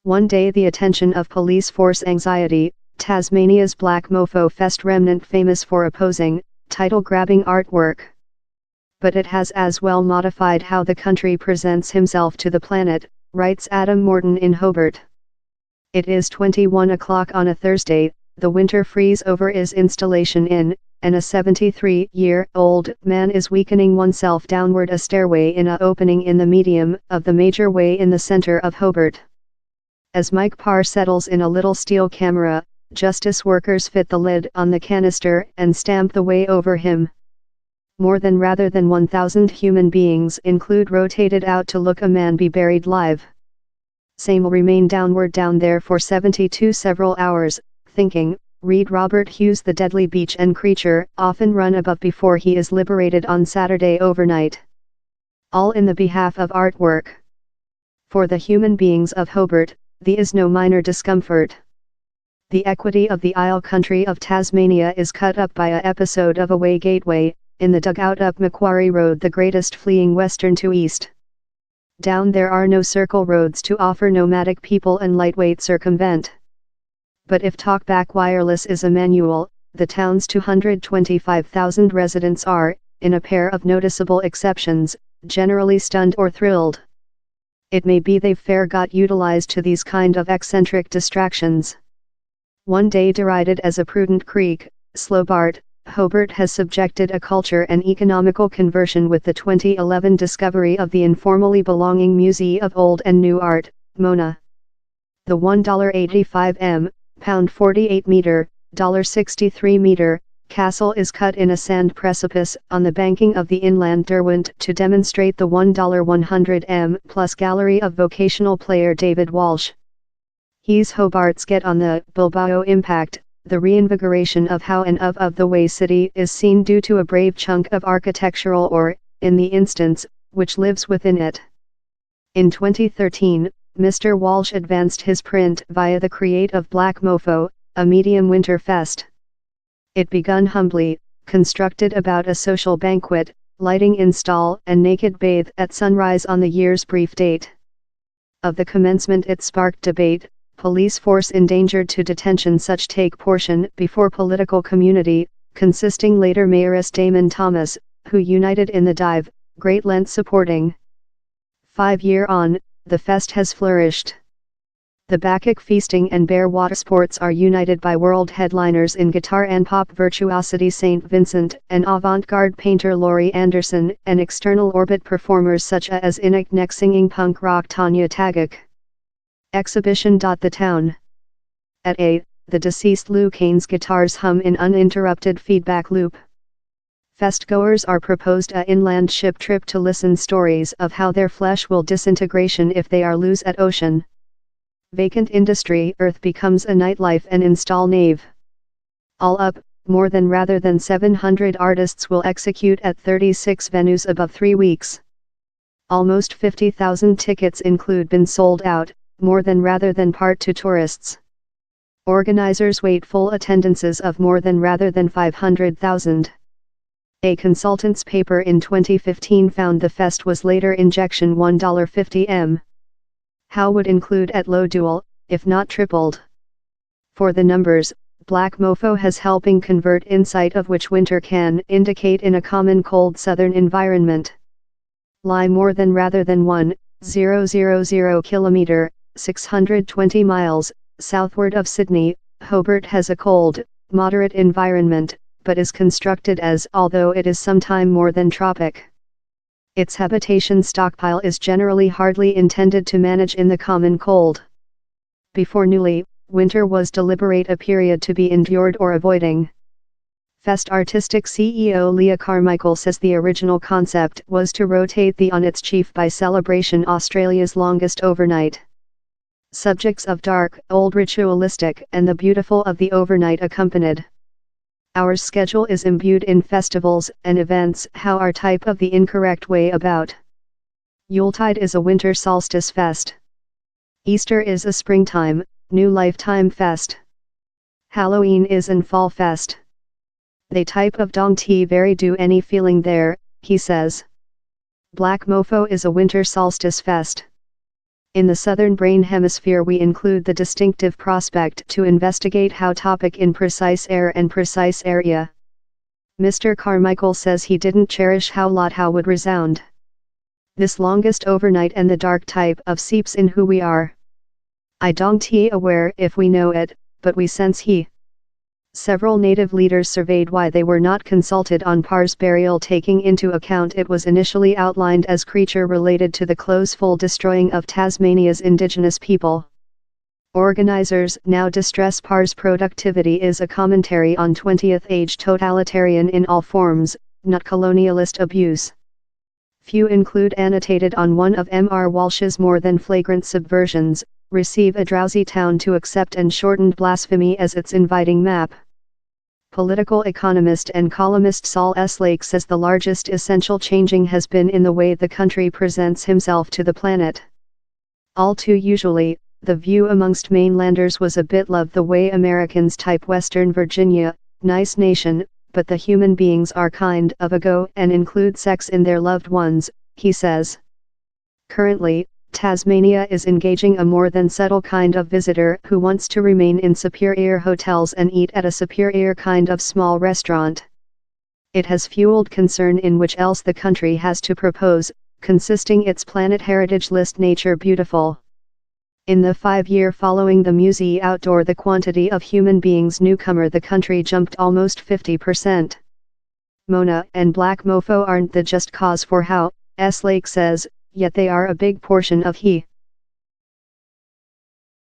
One day the attention of police force anxiety, Tasmania's Black Mofo Fest remnant famous for opposing, title-grabbing artwork. But it has as well modified how the country presents himself to the planet, writes Adam Morton in Hobart. It is 21 o'clock on a Thursday, the winter freeze-over is installation in, and a 73-year-old man is weakening oneself downward a stairway in a opening in the medium of the major way in the center of Hobart. As Mike Parr settles in a little steel camera, justice workers fit the lid on the canister and stamp the way over him. More than rather than 1,000 human beings include rotated out to look a man be buried live. Same will remain downward down there for 72 several hours, thinking, read Robert Hughes' The Deadly Beach and Creature, often run above before he is liberated on Saturday overnight. All in the behalf of artwork. For the human beings of Hobart, the is no minor discomfort. The equity of the Isle country of Tasmania is cut up by a episode of Away Gateway, in the dugout up Macquarie Road, the greatest fleeing western to east. Down there are no circle roads to offer nomadic people and lightweight circumvent. But if talkback wireless is a manual, the town's 225,000 residents are, in a pair of noticeable exceptions, generally stunned or thrilled. It may be they've fair got utilized to these kind of eccentric distractions. One day derided as a prudent creek, Slobart, Hobart has subjected a culture and economical conversion with the 2011 discovery of the informally belonging Museum of Old and New Art, MONA. The $1.85 m, £48 meter, $63 meter, castle is cut in a sand precipice on the banking of the inland Derwent to demonstrate the $1.100 m plus gallery of vocational player David Walsh. He's Hobart's get on the Bilbao impact, the reinvigoration of how and of the way city is seen due to a brave chunk of architectural or, in the instance, which lives within it. In 2013, Mr. Walsh advanced his print via the create of Black Mofo, a medium winter fest. It begun humbly, constructed about a social banquet, lighting install and naked bathe at sunrise on the year's brief date. Of the commencement it sparked debate, police force endangered to detention such take portion before political community, consisting later Mayoress Damon Thomas, who united in the dive, great length supporting. 5 year on, the fest has flourished. The Bacchic feasting and bare water sports are united by world headliners in guitar and pop virtuosity St. Vincent, and avant-garde painter Laurie Anderson, and external orbit performers such as Inik Nek singing punk rock Tanya Tagak. Exhibition. The town. At A, the deceased Lou Kane's guitars hum in uninterrupted feedback loop. Festgoers are proposed a inland ship trip to listen stories of how their flesh will disintegration if they are loose at ocean. Vacant industry earth becomes a nightlife and install nave. All up, more than rather than 700 artists will execute at 36 venues above 3 weeks. Almost 50,000 tickets include been sold out, more than rather than part to tourists. Organizers wait full attendances of more than rather than 500,000. A consultant's paper in 2015 found the fest was later injection $1.50 m. How would include at low dual, if not tripled. For the numbers, Black Mofo has helping convert insight of which winter can indicate in a common cold southern environment. Lie more than rather than 1,000 kilometer, 620 miles, southward of Sydney, Hobart has a cold, moderate environment, but is constructed as although it is sometime more than tropic. Its habitation stockpile is generally hardly intended to manage in the common cold. Before newly, winter was deliberate a period to be endured or avoiding. Fest Artistic CEO Leah Carmichael says the original concept was to rotate the on its chief by celebration Australia's longest overnight. Subjects of dark, old ritualistic and the beautiful of the overnight accompanied. Our schedule is imbued in festivals and events how our type of the incorrect way about. Yuletide is a winter solstice fest. Easter is a springtime, new lifetime fest. Halloween is an fall fest. They type of dong tea very do any feeling there, he says. Black Mofo is a winter solstice fest. In the southern brain hemisphere we include the distinctive prospect to investigate how topic in precise air and precise area. Mr. Carmichael says he didn't cherish how would resound. This longest overnight and the dark type of seeps in who we are. I don't aware if we know it, but we sense he. Several native leaders surveyed why they were not consulted on Parr's burial, taking into account it was initially outlined as creature related to the close-full destroying of Tasmania's indigenous people. Organizers now distress Parr's productivity is a commentary on 20th age totalitarian in all forms, not colonialist abuse. Few include annotated on one of M.R. Walsh's more than flagrant subversions, receive a drowsy town to accept and shortened blasphemy as its inviting map. Political economist and columnist Saul S. Lake says the largest essential changing has been in the way the country presents himself to the planet. All too usually, the view amongst mainlanders was a bit love the way Americans type Western Virginia, nice nation, but the human beings are kind of a go and include sex in their loved ones, he says. Currently, Tasmania is engaging a more than subtle kind of visitor who wants to remain in superior hotels and eat at a superior kind of small restaurant. It has fueled concern in which else the country has to propose, consisting its Planet Heritage List Nature Beautiful. In the 5 year following the Musée outdoor the quantity of human beings newcomer the country jumped almost 50%. Mona and Black Mofo aren't the just cause for how, S. Lake says, yet they are a big portion of he.